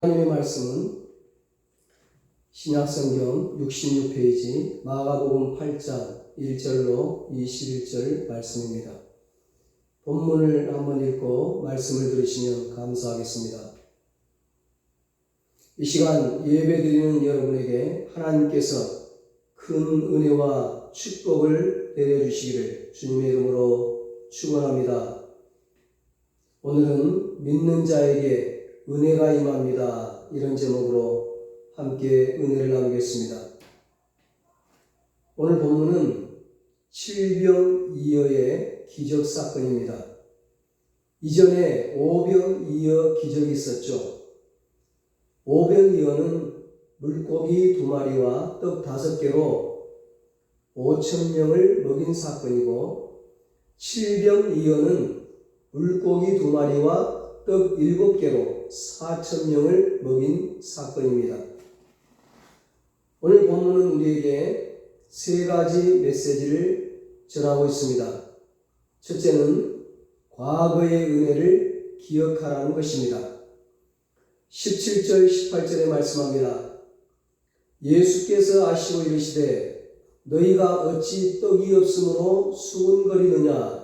하나님의 말씀은 신약성경 66페이지 마가복음 8장 1절로 21절 말씀입니다. 본문을 한번 읽고 말씀을 들으시면 감사하겠습니다. 이 시간 예배드리는 여러분에게 하나님께서 큰 은혜와 축복을 내려주시기를 주님의 이름으로 축원합니다. 오늘은 믿는 자에게 은혜가 임합니다. 이런 제목으로 함께 은혜를 나누겠습니다. 오늘 본문은 칠병이어의 기적사건입니다. 이전에 오병이어 기적이 있었죠. 오병이어는 물고기 2마리와 떡 5개로 5,000명을 먹인 사건이고, 칠병이어는 물고기 2마리와 떡 7개로 4,000명을 먹인 사건입니다. 오늘 본문은 우리에게 3가지 메시지를 전하고 있습니다. 첫째는 과거의 은혜를 기억하라는 것입니다. 17절 18절에 말씀합니다. 예수께서 아시고 이르시되 너희가 어찌 떡이 없으므로 수군거리느냐?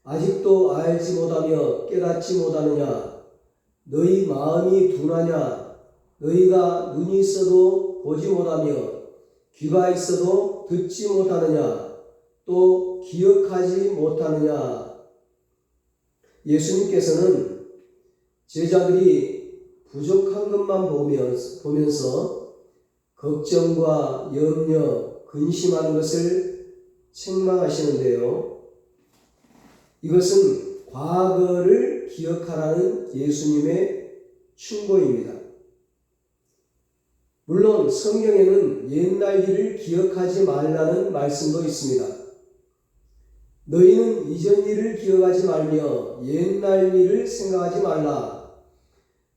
아직도 알지 못하며 깨닫지 못하느냐? 너희 마음이 둔하냐? 너희가 눈이 있어도 보지 못하며 귀가 있어도 듣지 못하느냐? 또 기억하지 못하느냐? 예수님께서는 제자들이 부족한 것만 보면서 걱정과 염려, 근심하는 것을 책망하시는데요. 이것은 과거를 기억하라는 예수님의 충고입니다. 물론 성경에는 옛날 일을 기억하지 말라는 말씀도 있습니다. 너희는 이전 일을 기억하지 말며 옛날 일을 생각하지 말라.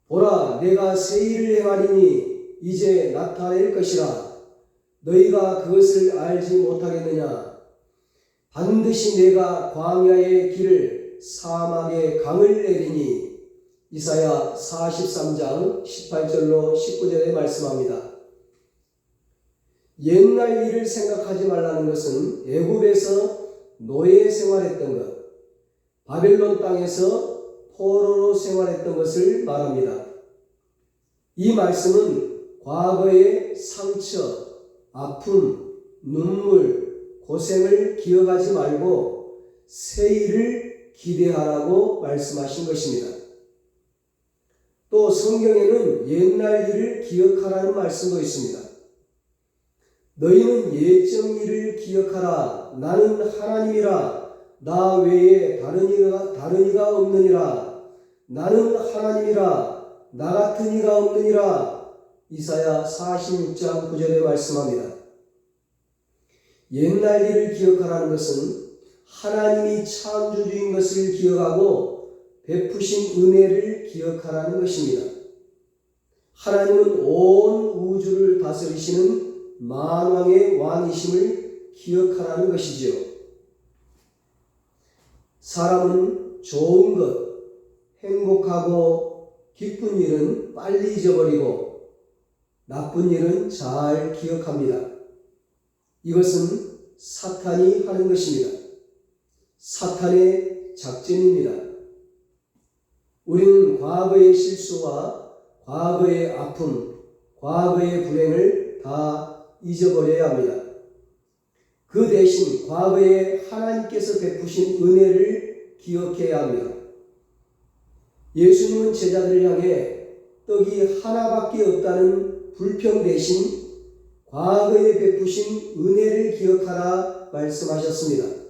보라, 내가 새 일을 행하리니 이제 나타낼 것이라. 너희가 그것을 알지 못하겠느냐? 반드시 내가 광야의 길을 사막의 강을 내리니. 이사야 43장 18절로 19절에 말씀합니다. 옛날 일을 생각하지 말라는 것은 애굽에서 노예 생활했던 것, 바벨론 땅에서 포로로 생활했던 것을 말합니다. 이 말씀은 과거의 상처, 아픔, 눈물, 고생을 기억하지 말고 새 일을 기대하라고 말씀하신 것입니다. 또 성경에는 옛날 일을 기억하라는 말씀도 있습니다. 너희는 예정 일을 기억하라. 나는 하나님이라. 나 외에 다른 이가 없느니라. 나는 하나님이라. 나 같은 이가 없느니라. 이사야 46장 9절에 말씀합니다. 옛날 일을 기억하라는 것은 하나님이 창조주인 것을 기억하고 베푸신 은혜를 기억하라는 것입니다. 하나님은 온 우주를 다스리시는 만왕의 왕이심을 기억하라는 것이지요. 사람은 좋은 것, 행복하고 기쁜 일은 빨리 잊어버리고 나쁜 일은 잘 기억합니다. 이것은 사탄이 하는 것입니다. 사탄의 작전입니다. 우리는 과거의 실수와 과거의 아픔, 과거의 불행을 다 잊어버려야 합니다. 그 대신 과거에 하나님께서 베푸신 은혜를 기억해야 합니다. 예수님은 제자들을 향해 떡이 하나밖에 없다는 불평 대신 과거에 베푸신 은혜를 기억하라 말씀하셨습니다.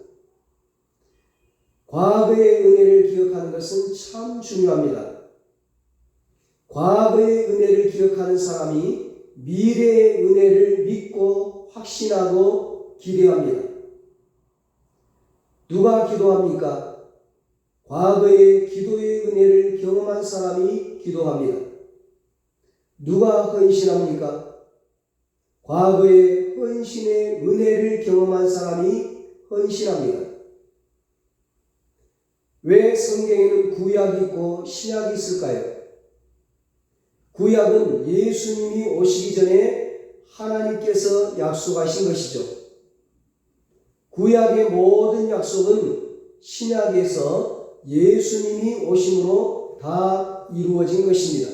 과거의 은혜를 기억하는 것은 참 중요합니다. 과거의 은혜를 기억하는 사람이 미래의 은혜를 믿고 확신하고 기대합니다. 누가 기도합니까? 과거의 기도의 은혜를 경험한 사람이 기도합니다. 누가 헌신합니까? 과거의 헌신의 은혜를 경험한 사람이 헌신합니다. 왜 성경에는 구약이 있고 신약이 있을까요? 구약은 예수님이 오시기 전에 하나님께서 약속하신 것이죠. 구약의 모든 약속은 신약에서 예수님이 오심으로 다 이루어진 것입니다.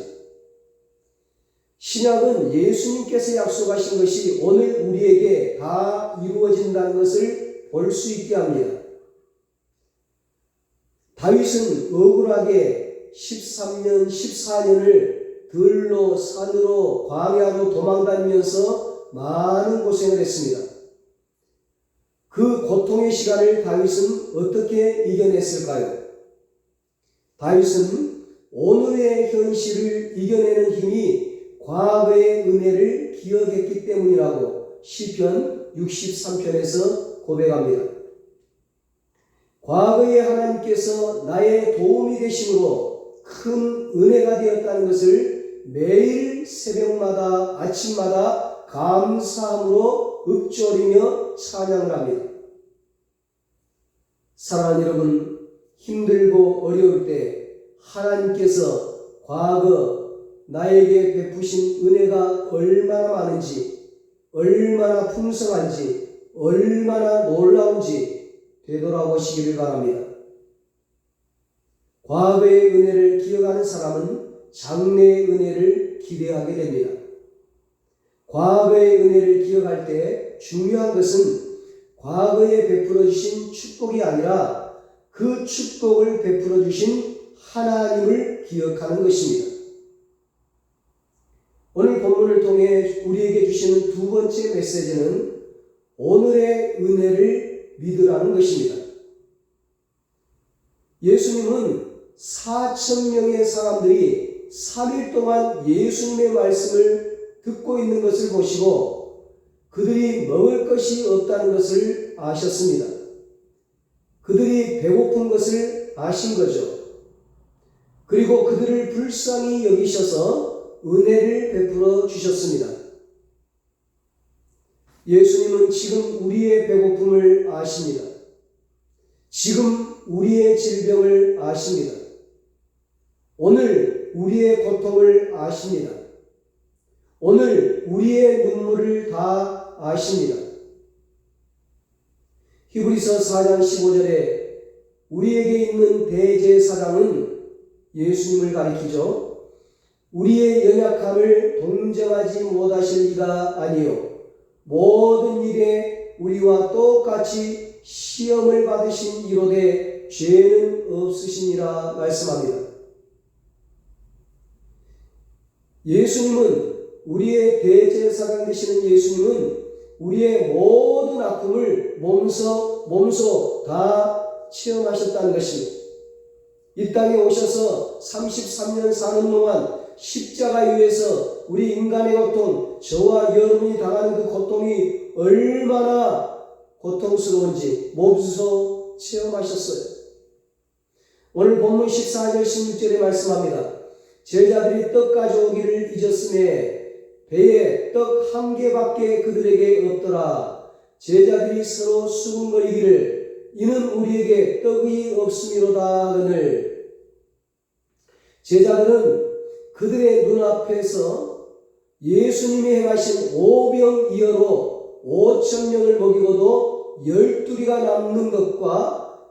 신약은 예수님께서 약속하신 것이 오늘 우리에게 다 이루어진다는 것을 볼 수 있게 합니다. 다윗은 억울하게 13년, 14년을 들로 산으로 광야로 도망다니면서 많은 고생을 했습니다. 그 고통의 시간을 다윗은 어떻게 이겨냈을까요? 다윗은 오늘의 현실을 이겨내는 힘이 과거의 은혜를 기억했기 때문이라고 시편 63편에서 고백합니다. 과거에 하나님께서 나의 도움이 되심으로 큰 은혜가 되었다는 것을 매일 새벽마다 아침마다 감사함으로 읊조리며 찬양을 합니다. 사랑하는 여러분, 힘들고 어려울 때 하나님께서 과거 나에게 베푸신 은혜가 얼마나 많은지, 얼마나 풍성한지, 얼마나 놀라운지 되돌아보시기를 바랍니다. 과거의 은혜를 기억하는 사람은 장래의 은혜를 기대하게 됩니다. 과거의 은혜를 기억할 때 중요한 것은 과거에 베풀어 주신 축복이 아니라 그 축복을 베풀어 주신 하나님을 기억하는 것입니다. 오늘 본문을 통해 우리에게 주시는 두 번째 메시지는 오늘의 은혜를 믿으라는 것입니다. 예수님은 4,000명의 사람들이 3일 동안 예수님의 말씀을 듣고 있는 것을 보시고 그들이 먹을 것이 없다는 것을 아셨습니다. 그들이 배고픈 것을 아신 거죠. 그리고 그들을 불쌍히 여기셔서 은혜를 베풀어 주셨습니다. 예수님은 지금 우리의 배고픔을 아십니다. 지금 우리의 질병을 아십니다. 오늘 우리의 고통을 아십니다. 오늘 우리의 눈물을 다 아십니다. 히브리서 4장 15절에 우리에게 있는 대제사장은 예수님을 가리키죠. 우리의 연약함을 동정하지 못하실 이가 아니요 모든 일에 우리와 똑같이 시험을 받으신 이로되 죄는 없으시니라 말씀합니다. 예수님은 우리의 대제사장 되시는 예수님은 우리의 모든 아픔을 몸소 다 체험하셨다는 것입니다. 이 땅에 오셔서 33년 사는 동안 십자가 위에서 우리 인간의 고통, 저와 여러분이 당하는 그 고통이 얼마나 고통스러운지 몸소 체험하셨어요. 오늘 본문 14절 16절에 말씀합니다. 제자들이 떡 가져오기를 잊었음에 배에 떡 한 개밖에 그들에게 없더라. 제자들이 서로 수군거리기를 이는 우리에게 떡이 없음이로다 하거늘. 제자들은 그들의 눈앞에서 예수님이 행하신 오병이어로 5,000명을 먹이고도 12리가 남는 것과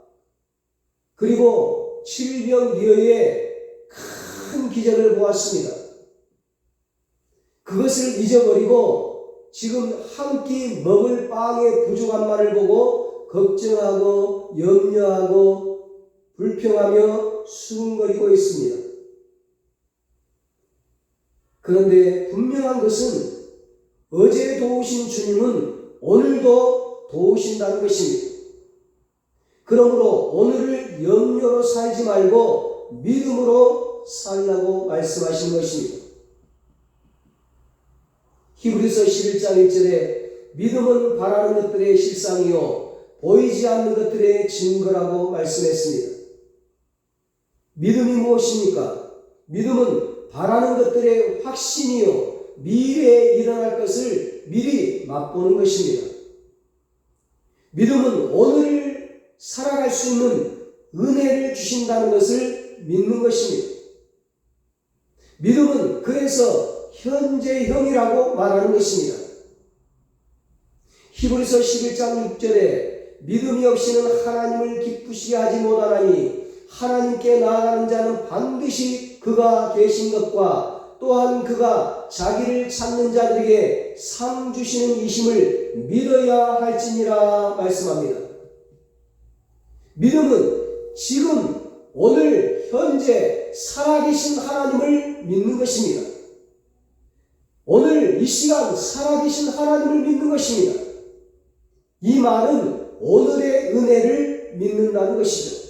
그리고 7병이어의 큰 기적을 보았습니다. 그것을 잊어버리고 지금 한 끼 먹을 빵의 부족함만을 보고 걱정하고 염려하고 불평하며 수군거리고 있습니다. 그런데 분명한 것은 어제 도우신 주님은 오늘도 도우신다는 것입니다. 그러므로 오늘을 염려로 살지 말고 믿음으로 살라고 말씀하신 것입니다. 히브리서 11장 1절에 믿음은 바라는 것들의 실상이요 보이지 않는 것들의 증거라고 말씀했습니다. 믿음이 무엇입니까? 믿음은 바라는 것들의 확신이요 미래에 일어날 것을 미리 맛보는 것입니다. 믿음은 오늘을 살아갈 수 있는 은혜를 주신다는 것을 믿는 것입니다. 믿음은 그래서 현재형이라고 말하는 것입니다. 히브리서 11장 6절에 믿음이 없이는 하나님을 기쁘시게 하지 못하나니 하나님께 나아가는 자는 반드시 그가 계신 것과 또한 그가 자기를 찾는 자들에게 상 주시는 이심을 믿어야 할지니라 말씀합니다. 믿음은 지금 오늘 현재 살아계신 하나님을 믿는 것입니다. 오늘 이 시간 살아계신 하나님을 믿는 것입니다. 이 말은 오늘의 은혜를 믿는다는 것이죠.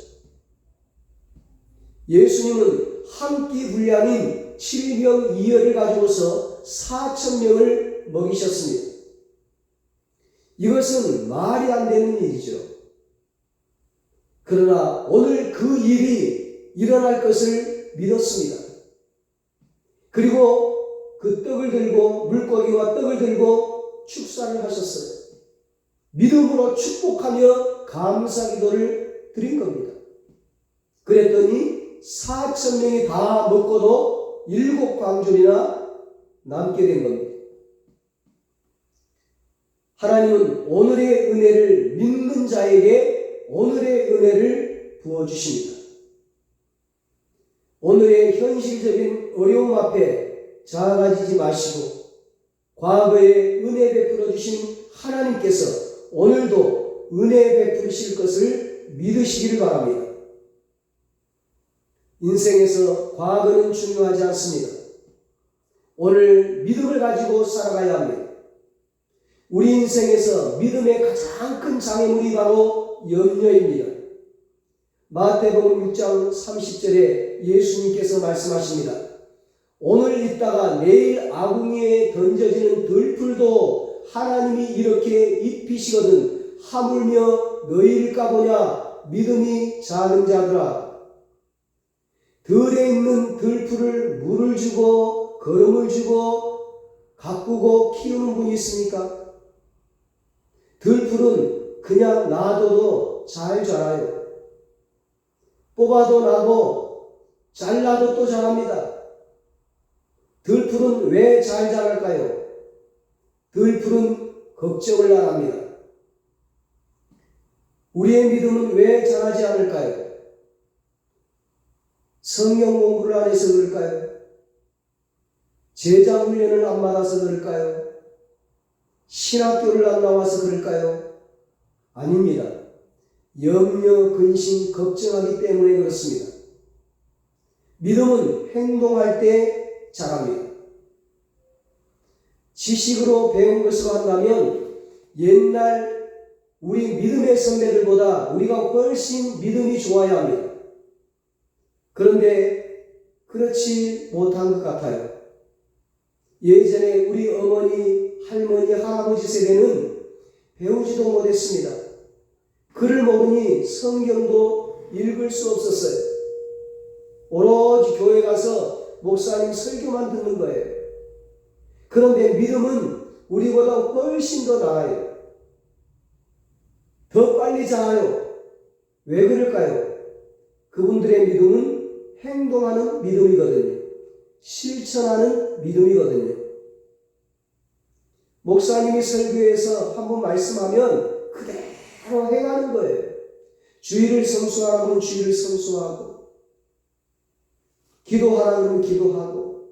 예수님은 한 끼 분량인 7병 2열을 가지고서 4,000명을 먹이셨습니다. 이것은 말이 안 되는 일이죠. 그러나 오늘 그 일이 일어날 것을 믿었습니다. 그리고 그 떡을 들고 물고기와 떡을 들고 축사를 하셨어요. 믿음으로 축복하며 감사기도를 드린 겁니다. 그랬더니 4,000명이 다 먹고도 7광줄이나 남게 된 겁니다. 하나님은 오늘의 은혜를 믿는 자에게 오늘의 은혜를 부어주십니다. 오늘의 현실적인 어려움 앞에 자아가지지 마시고 과거에 은혜 베풀어 주신 하나님께서 오늘도 은혜 베푸실 것을 믿으시기를 바랍니다. 인생에서 과거는 중요하지 않습니다. 오늘 믿음을 가지고 살아가야 합니다. 우리 인생에서 믿음의 가장 큰 장애물이 바로 염려입니다. 마태복음 6장 30절에 예수님께서 말씀하십니다. 오늘 있다가 내일 아궁이에 던져지는 들풀도 하나님이 이렇게 입히시거든 하물며 너희일까 보냐 믿음이 작은 자들아. 들에 있는 들풀을 물을 주고 거름을 주고 가꾸고 키우는 분이 있습니까? 들풀은 그냥 놔둬도 잘 자라요. 뽑아도 나고 잘라도 또 자랍니다. 들풀은 왜 잘 자랄까요? 들풀은 걱정을 안 합니다. 우리의 믿음은 왜 자라지 않을까요? 성경 공부를 안 해서 그럴까요? 제자 훈련을 안 받아서 그럴까요? 신학교를 안 나와서 그럴까요? 아닙니다. 염려, 근심, 걱정하기 때문에 그렇습니다. 믿음은 행동할 때 자랍니다. 지식으로 배운 것으로 한다면 옛날 우리 믿음의 선배들보다 우리가 훨씬 믿음이 좋아야 합니다. 그런데 그렇지 못한 것 같아요. 예전에 우리 어머니, 할머니, 할아버지 세대는 배우지도 못했습니다. 글을 모르니 성경도 읽을 수 없었어요. 오로지 교회 가서 목사님 설교만 듣는 거예요. 그런데 믿음은 우리보다 훨씬 더 나아요. 더 빨리 자라요. 왜 그럴까요? 그분들의 믿음은 행동하는 믿음이거든요. 실천하는 믿음이거든요. 목사님이 설교에서 한번 말씀하면 그대로 행하는 거예요. 주의를 성수하라는 건 주의를 성수하고, 기도하라는 건 기도하고,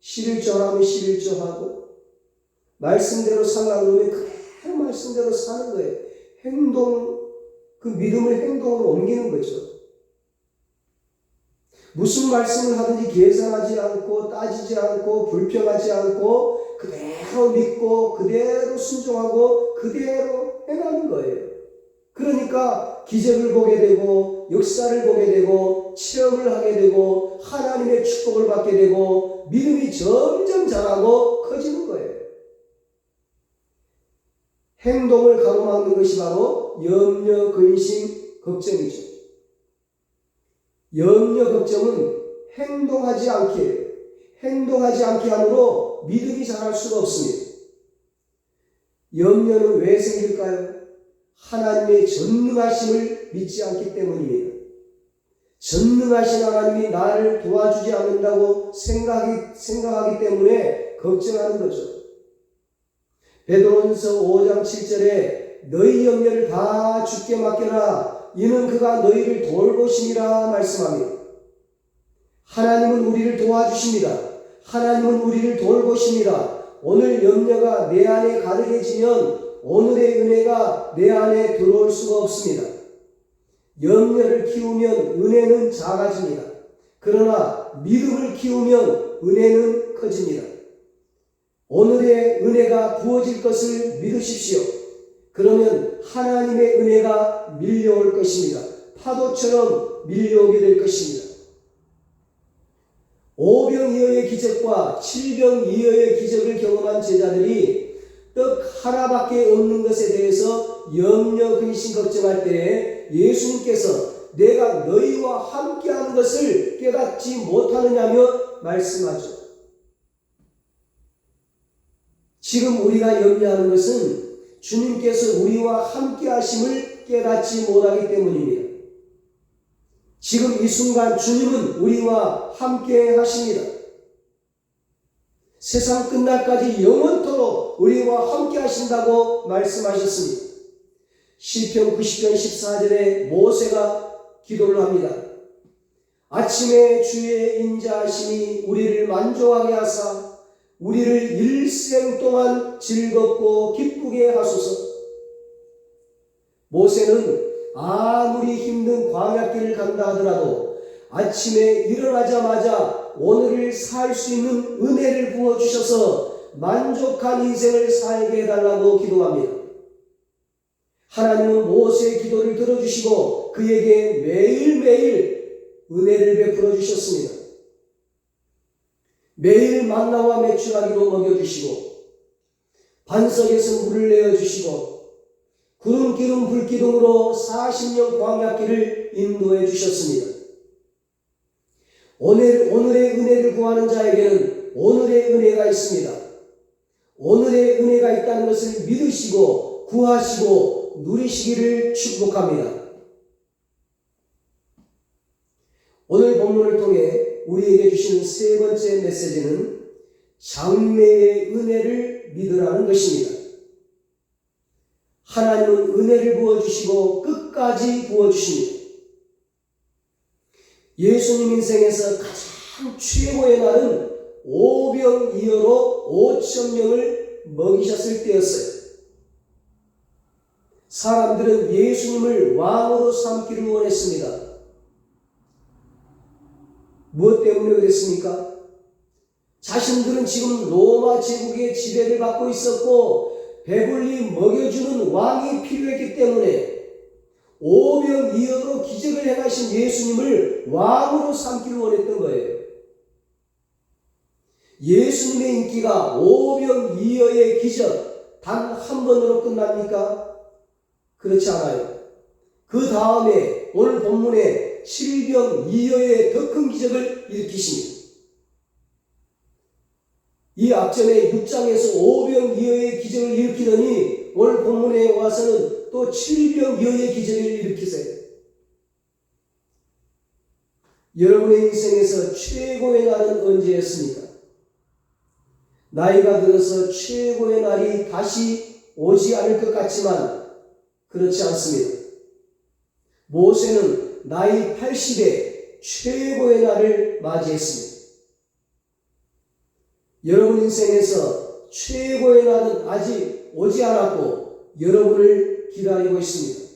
11조하라면 11조하고, 말씀대로 살라고 하면 그대로 말씀대로 사는 거예요. 행동, 그 믿음을 행동으로 옮기는 거죠. 무슨 말씀을 하든지 계산하지 않고 따지지 않고 불평하지 않고 그대로 믿고 그대로 순종하고 그대로 행하는 거예요. 그러니까 기적을 보게 되고 역사를 보게 되고 체험을 하게 되고 하나님의 축복을 받게 되고 믿음이 점점 자라고 커지는 거예요. 행동을 가로막는 것이 바로 염려, 근심, 걱정이죠. 염려, 걱정은 행동하지 않게 함으로 믿음이 자랄 수가 없습니다. 염려는 왜 생길까요? 하나님의 전능하심을 믿지 않기 때문입니다. 전능하신 하나님이 나를 도와주지 않는다고 생각하기 때문에 걱정하는 거죠. 베드로전서 5장 7절에 너희 염려를 다 주께 맡겨라. 이는 그가 너희를 돌보심이라 말씀하며 하나님은 우리를 도와주십니다. 하나님은 우리를 돌보십니다. 오늘 염려가 내 안에 가득해지면 오늘의 은혜가 내 안에 들어올 수가 없습니다. 염려를 키우면 은혜는 작아집니다. 그러나 믿음을 키우면 은혜는 커집니다. 오늘의 은혜가 부어질 것을 믿으십시오. 그러면 하나님의 은혜가 밀려올 것입니다. 파도처럼 밀려오게 될 것입니다. 5병이어의 기적과 7병이어의 기적을 경험한 제자들이 떡 하나밖에 없는 것에 대해서 염려, 근심, 걱정할 때에 예수님께서 내가 너희와 함께하는 것을 깨닫지 못하느냐며 말씀하죠. 지금 우리가 염려하는 것은 주님께서 우리와 함께하심을 깨닫지 못하기 때문입니다. 지금 이 순간 주님은 우리와 함께 하십니다. 세상 끝날까지 영원토록 우리와 함께 하신다고 말씀하셨습니다. 시편 90편 14절에 모세가 기도를 합니다. 아침에 주의 인자하심이 우리를 만족하게 하사 우리를 일생 동안 즐겁고 기쁘게 하소서. 모세는 아무리 힘든 광야길을 간다 하더라도 아침에 일어나자마자 오늘을 살 수 있는 은혜를 부어주셔서 만족한 인생을 살게 해달라고 기도합니다. 하나님은 모세의 기도를 들어주시고 그에게 매일매일 은혜를 베풀어 주셨습니다. 매일 만나와 메추라기로 먹여주시고 반석에서 물을 내어주시고 구름 기름 불 기둥으로 40년 광야길을 인도해 주셨습니다. 오늘의 은혜를 구하는 자에게는 오늘의 은혜가 있습니다. 오늘의 은혜가 있다는 것을 믿으시고 구하시고 누리시기를 축복합니다. 오늘 본문을 통해 우리에게 주시는 세 번째 메시지는 장래의 은혜를 믿으라는 것입니다. 하나님은 은혜를 부어주시고 끝까지 부어주십니다. 예수님 인생에서 가장 최고의 날은 오병이어로 5,000명을 먹이셨을 때였어요. 사람들은 예수님을 왕으로 삼기를 원했습니다. 무엇 때문에 그랬습니까? 자신들은 지금 로마 제국의 지배를 받고 있었고 배불리 먹여주는 왕이 필요했기 때문에 오병이어로 기적을 행하신 예수님을 왕으로 삼기를 원했던 거예요. 예수님의 인기가 오병이어의 기적 단 한 번으로 끝납니까? 그렇지 않아요. 그 다음에 오늘 본문에 7병이어의 더 큰 기적을 일으키십니다. 이 앞전에 6장에서 5병이어의 기적을 일으키더니 오늘 본문에 와서는 또 7병이어의 기적을 일으키세요. 여러분의 인생에서 최고의 날은 언제였습니까? 나이가 들어서 최고의 날이 다시 오지 않을 것 같지만 그렇지 않습니다. 모세는 나이 80에 최고의 날을 맞이했습니다. 여러분 인생에서 최고의 날은 아직 오지 않았고 여러분을 기다리고 있습니다.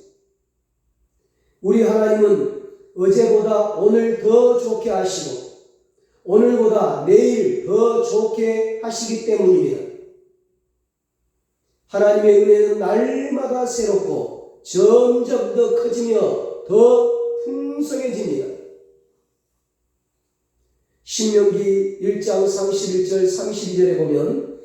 우리 하나님은 어제보다 오늘 더 좋게 하시고 오늘보다 내일 더 좋게 하시기 때문입니다. 하나님의 은혜는 날마다 새롭고 점점 더 커지며 더 풍성해집니다. 신명기 1장 31절 32절에 보면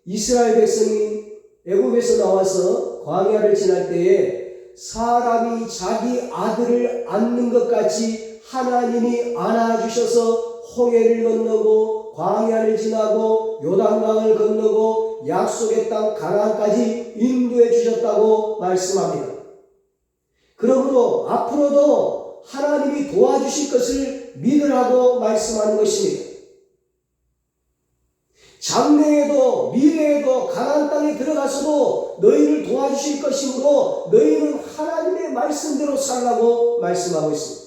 이스라엘 백성이 애굽에서 나와서 광야를 지날 때에 사람이 자기 아들을 안는 것 같이 하나님이 안아주셔서 홍해를 건너고 광야를 지나고 요단강을 건너고 약속의 땅 가나안까지 인도해 주셨다고 말씀합니다. 그러므로 앞으로도 하나님이 도와주실 것을 믿으라고 말씀하는 것입니다. 장래에도 미래에도 가나안 땅에 들어가서도 너희를 도와주실 것이므로 너희는 하나님의 말씀대로 살라고 말씀하고 있습니다.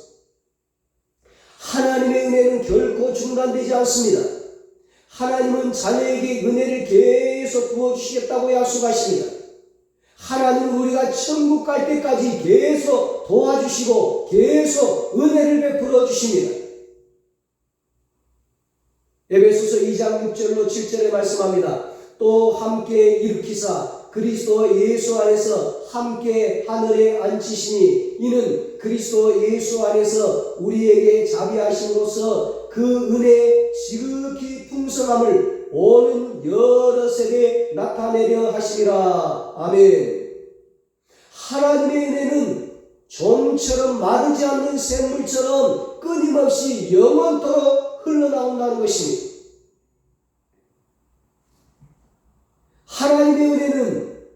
하나님의 은혜는 결코 중단되지 않습니다. 하나님은 자녀에게 은혜를 계속 부어주시겠다고 약속하십니다. 하나님은 우리가 천국 갈 때까지 계속 도와주시고 계속 은혜를 베풀어 주십니다. 에베소서 2장 6절로 7절에 말씀합니다. 또 함께 일으키사 그리스도 예수 안에서 함께 하늘에 앉히시니 이는 그리스도 예수 안에서 우리에게 자비하심으로써 그 은혜의 지극히 풍성함을 오는 여러 세대에 나타내려 하시리라. 아멘. 하나님의 은혜는 좀처럼 마르지 않는 샘물처럼 끊임없이 영원토록 흘러나온다는 것입니다. 하나님의 은혜는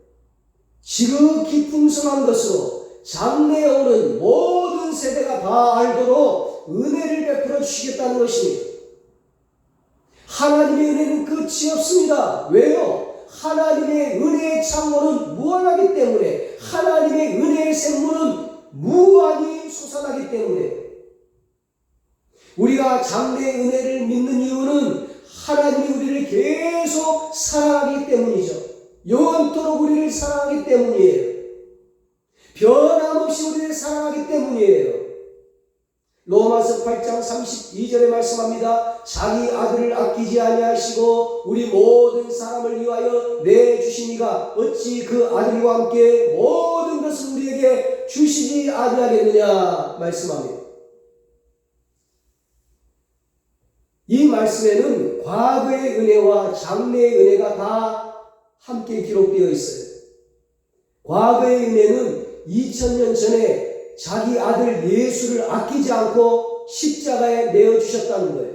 지극히 풍성한 것으로 장래에 오는 모든 세대가 다 알도록 은혜를 베풀어 주시겠다는 것입니다. 하나님의 은혜는 끝이 없습니다. 왜요? 하나님의 은혜의 창고는 무한하기 때문에, 하나님의 은혜의 샘물은 무한히 솟아나기 때문에, 우리가 장래의 은혜를 믿는 이유는 하나님이 우리를 계속 사랑하기 때문이죠. 영원토록 우리를 사랑하기 때문이에요. 변함없이 우리를 사랑하기 때문이에요. 로마서 8장 32절에 말씀합니다. 자기 아들을 아끼지 아니하시고 우리 모든 사람을 위하여 내주시니가 어찌 그 아들과 함께 모든 것을 우리에게 주시지 아니하겠느냐 말씀합니다. 이 말씀에는 과거의 은혜와 장래의 은혜가 다 함께 기록되어 있어요. 과거의 은혜는 2000년 전에 자기 아들 예수를 아끼지 않고 십자가에 내어주셨다는 거예요.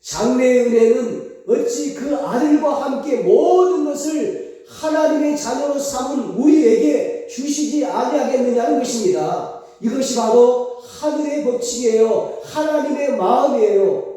장래의 은혜는 어찌 그 아들과 함께 모든 것을 하나님의 자녀로 삼은 우리에게 주시지 아니하겠느냐는 것입니다. 이것이 바로 하늘의 법칙이에요. 하나님의 마음이에요.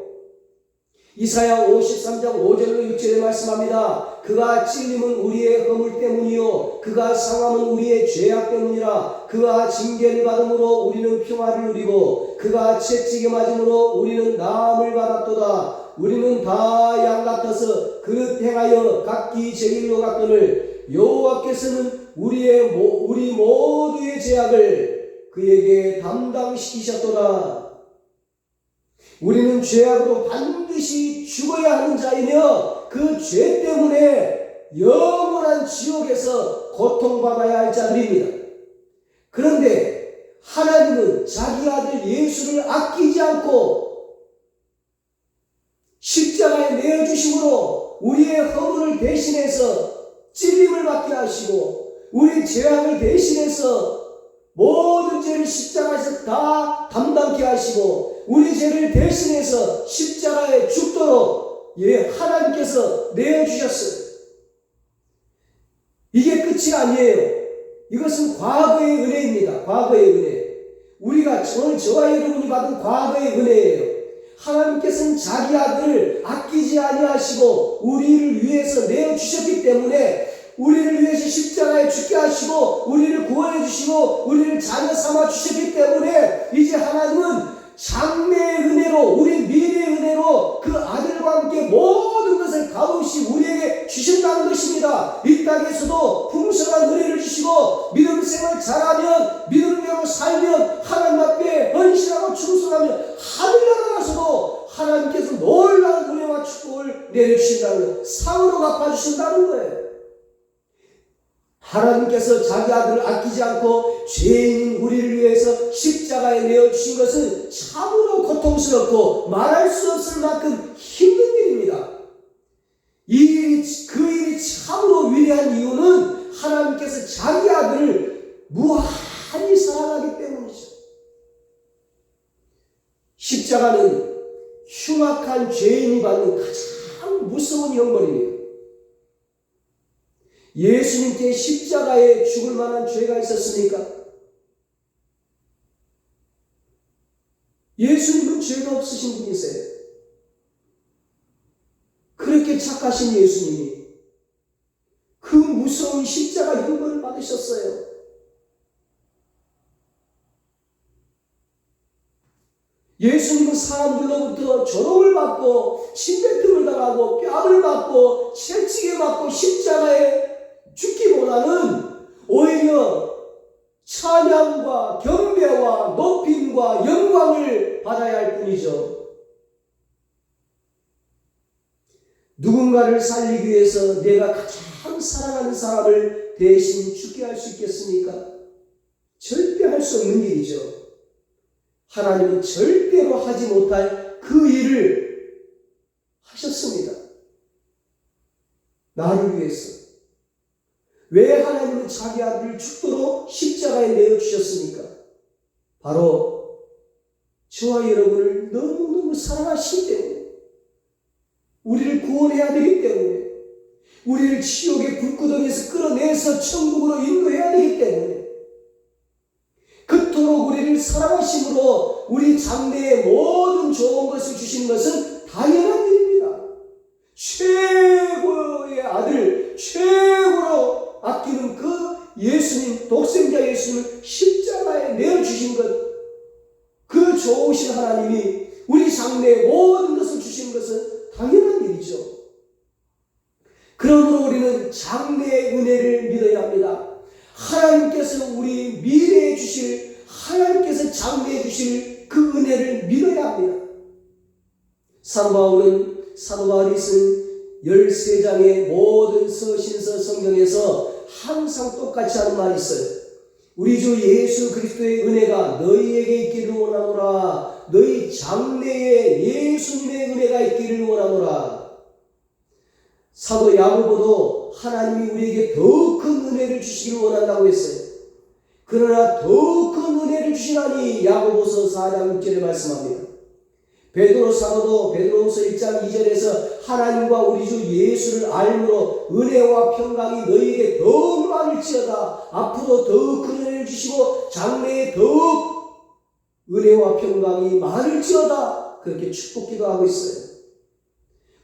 이사야 53장 5절로 6절에 말씀합니다. 그가 찔림은 우리의 허물 때문이요 그가 상함은 우리의 죄악 때문이라. 그가 징계를 받음으로 우리는 평화를 누리고 그가 채찍에 맞음으로 우리는 나음을 받았도다. 우리는 다 양 같아서 그릇 행하여 각기 제 길로 갔거늘 여호와께서는 우리 모두의 죄악을 그에게 담당시키셨도다. 우리는 죄악으로 반드시 죽어야 하는 자이며 그 죄 때문에 영원한 지옥에서 고통받아야 할 자들입니다. 그런데 하나님은 자기 아들 예수를 아끼지 않고 십자가에 내어주심으로 우리의 허물을 대신해서 찔림을 받게 하시고 우리 죄악을 대신해서 모든 죄를 십자가에서 다 담당케 하시고 우리 죄를 대신해서 십자가에 죽도록 하나님께서 내어주셨어요. 이게 끝이 아니에요. 이것은 과거의 은혜입니다. 과거의 은혜. 우리가 저와 여러분이 받은 과거의 은혜예요. 하나님께서는 자기 아들을 아끼지 아니하시고 우리를 위해서 내어주셨기 때문에 우리를 위해서 십자가에 죽게 하시고 우리를 구원해 주시고 우리를 자녀 삼아 주셨기 때문에 이제 하나님은 장래의 은혜로 우리 미래의 은혜로 그 아들과 함께 모든 것을 값없이 우리에게 주신다는 것입니다. 이 땅에서도 풍성한 은혜를 주시고 믿음 생활 잘하면 믿음대로 살면 하나님 앞에 헌신하고 충성하면 하늘나라 가서도 하나님께서 놀라운 은혜와 축복을 내려주신다는 거예요. 상으로 갚아주신다는 거예요. 하나님께서 자기 아들을 아끼지 않고 죄인인 우리를 위해서 십자가에 내어주신 것은 참으로 고통스럽고 말할 수 없을 만큼 힘든 일입니다. 그 일이 참으로 위대한 이유는 하나님께서 자기 아들을 무한히 사랑하기 때문이죠. 십자가는 흉악한 죄인이 받는 가장 무서운 형벌입니다. 예수님께 십자가에 죽을 만한 죄가 있었습니까? 쓰신 분이세요. 그렇게 착하신 예수님이 그 무서운 십자가 형벌을 받으셨어요. 예수님은 사람들로부터 조롱을 받고 침뱉음을 당하고 뺨을 받고 채찍에 맞고 십자가에 죽기보다는 오히려 찬양과 경배와 높임과 영광을 받아야 할 뿐이죠. 누군가를 살리기 위해서 내가 가장 사랑하는 사람을 대신 죽게 할 수 있겠습니까? 절대 할 수 없는 일이죠. 하나님은 절대로 하지 못할 그 일을 하셨습니다. 나를 위해서. 왜 하나님은 자기 아들을 죽도록 십자가에 내어주셨습니까? 바로 저와 여러분을 너무너무 사랑하시기 때문에, 우리를 구원해야 되기 때문에, 우리를 지옥의 불구덩이에서 끌어내서 천국으로 인도해야 되기 때문에, 그토록 우리를 사랑하심으로 우리 장래의 모든 좋은 것을 주시는 것은 당연한 일입니다. 최고의 아들, 최고로 아끼는 그 예수님, 독생자 예수님을 십자가에 내어주신 것, 그 좋으신 하나님이 우리 장래의 모든 것을 주신 것은 당연한 일이죠. 그러므로 우리는 장래의 은혜를 믿어야 합니다. 하나님께서 우리 미래에 주실, 하나님께서 장래에 주실 그 은혜를 믿어야 합니다. 사도 바울이 쓴 13장의 모든 서신서 성경에서 항상 똑같이 하는 말이 있어요. 우리 주 예수 그리스도의 은혜가 너희에게 있기를 원하노라. 너희 장래에 예수님의 은혜가 있기를 원하노라. 사도 야고보도 하나님이 우리에게 더 큰 은혜를 주시기를 원한다고 했어요. 그러나 더 큰 은혜를 주시나니 야고보서 4장 6절에 말씀합니다. 베드로 사도도 베드로후서 1장 2절에서 하나님과 우리 주 예수를 알므로 은혜와 평강이 너희에게 더욱 많을지어다. 앞으로 더욱 큰 은혜를 주시고 장래에 더욱 은혜와 평강이 많을지어다. 그렇게 축복 기도하고 있어요.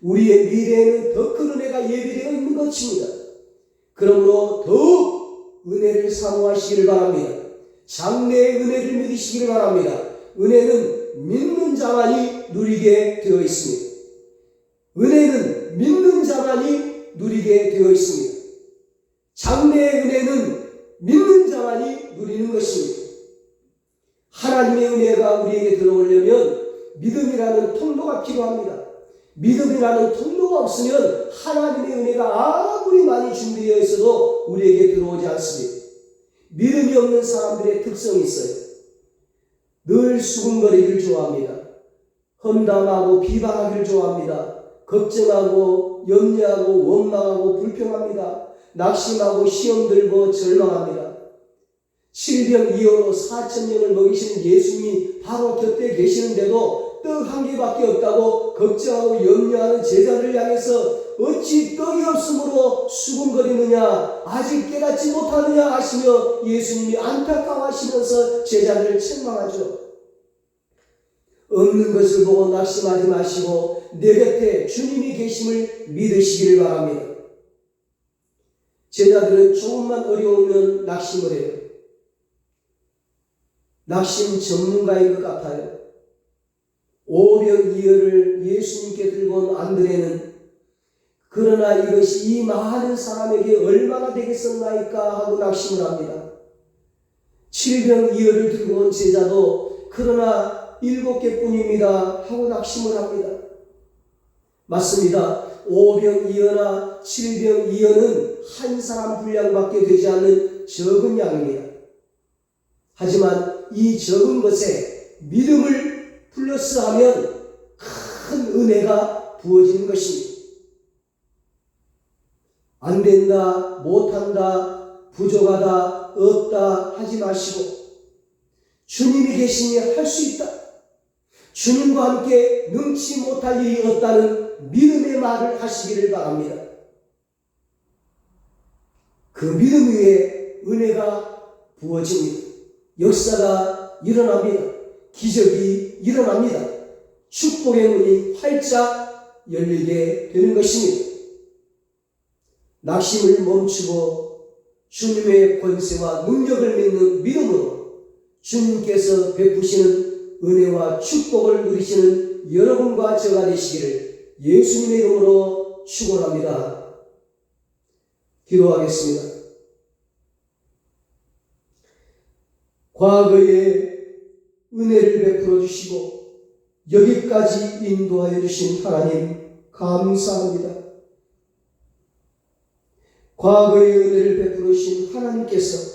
우리의 미래에는 더 큰 은혜가 예비되어 있는 것입니다. 그러므로 더욱 은혜를 사모하시기를 바랍니다. 장래의 은혜를 믿으시기를 바랍니다. 은혜는 믿는 자만이 누리게 되어 있습니다. 은혜는 믿는 자만이 누리게 되어 있습니다. 장래의 은혜는 믿는 자만이 누리는 것입니다. 하나님의 은혜가 우리에게 들어오려면 믿음이라는 통로가 필요합니다. 믿음이라는 통로가 없으면 하나님의 은혜가 아무리 많이 준비되어 있어도 우리에게 들어오지 않습니다. 믿음이 없는 사람들의 특성이 있어요. 늘 수군거리기를 좋아합니다. 험담하고 비방하기를 좋아합니다. 걱정하고 염려하고 원망하고 불평합니다. 낙심하고 시험 들고 절망합니다. 7병2호로 4,000명을 먹이시는 예수님이 바로 곁에 계시는데도 떡 한 개밖에 없다고 걱정하고 염려하는 제자를 향해서 어찌 떡이 없으므로 수군거리느냐, 아직 깨닫지 못하느냐 하시며 예수님이 안타까워하시면서 제자들을 책망하죠. 없는 것을 보고 낙심하지 마시고 내 곁에 주님이 계심을 믿으시기를 바랍니다. 제자들은 조금만 어려우면 낙심을 해요. 낙심 전문가인 것 같아요. 오병이어를 예수님께 들고 온 안드레는 그러나 이것이 이 많은 사람에게 얼마나 되겠었나이까 하고 낙심을 합니다. 7병이어를 들고 온 제자도 그러나 7개뿐입니다 하고 낙심을 합니다. 맞습니다. 5병이어나 7병이어는 한 사람 분량밖에 되지 않는 적은 양입니다. 하지만 이 적은 것에 믿음을 플러스하면 큰 은혜가 부어지는 것입니다. 안 된다, 못한다, 부족하다, 없다 하지 마시고 주님이 계시니 할 수 있다. 주님과 함께 능치 못할 일이 없다는 믿음의 말을 하시기를 바랍니다. 그 믿음 위에 은혜가 부어집니다. 역사가 일어납니다. 기적이 일어납니다. 축복의 문이 활짝 열리게 되는 것입니다. 낙심을 멈추고 주님의 권세와 능력을 믿는 믿음으로 주님께서 베푸시는 은혜와 축복을 누리시는 여러분과 저가 되시기를 예수님의 이름으로 축원합니다. 기도하겠습니다. 과거에 은혜를 베풀어 주시고 여기까지 인도하여 주신 하나님 감사합니다. 과거의 은혜를 베풀어 주신 하나님께서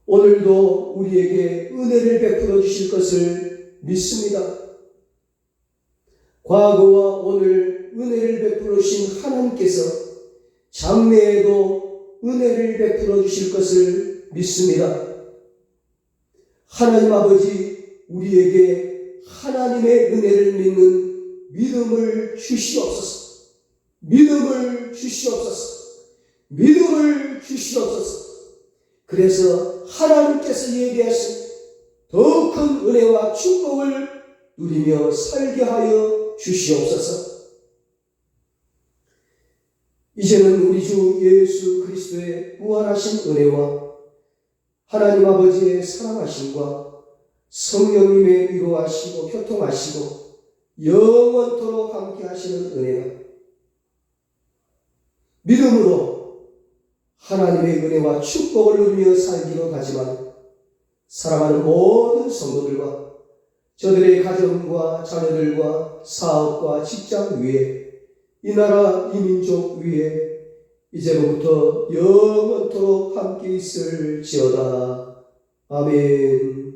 오늘도 우리에게 은혜를 베풀어 주실 것을 믿습니다. 과거와 오늘 은혜를 베풀어 주신 하나님께서 장래에도 은혜를 베풀어 주실 것을 믿습니다. 하나님 아버지, 우리에게 하나님의 은혜를 믿는 믿음을 주시옵소서. 믿음을 주시옵소서. 믿음을 주시옵소서. 그래서 하나님께서 얘기하신 더 큰 은혜와 축복을 누리며 살게 하여 주시옵소서. 이제는 우리 주 예수 그리스도의 무한하신 은혜와 하나님 아버지의 사랑하심과 성령님의 위로하시고 교통하시고 영원토록 함께 하시는 은혜가 믿음으로 하나님의 은혜와 축복을 누리며 살기로 하지만 사랑하는 모든 성도들과 저들의 가정과 자녀들과 사업과 직장 위에 이 나라 이 민족 위에 이제로부터 영원토록 함께 있을지어다. 아멘.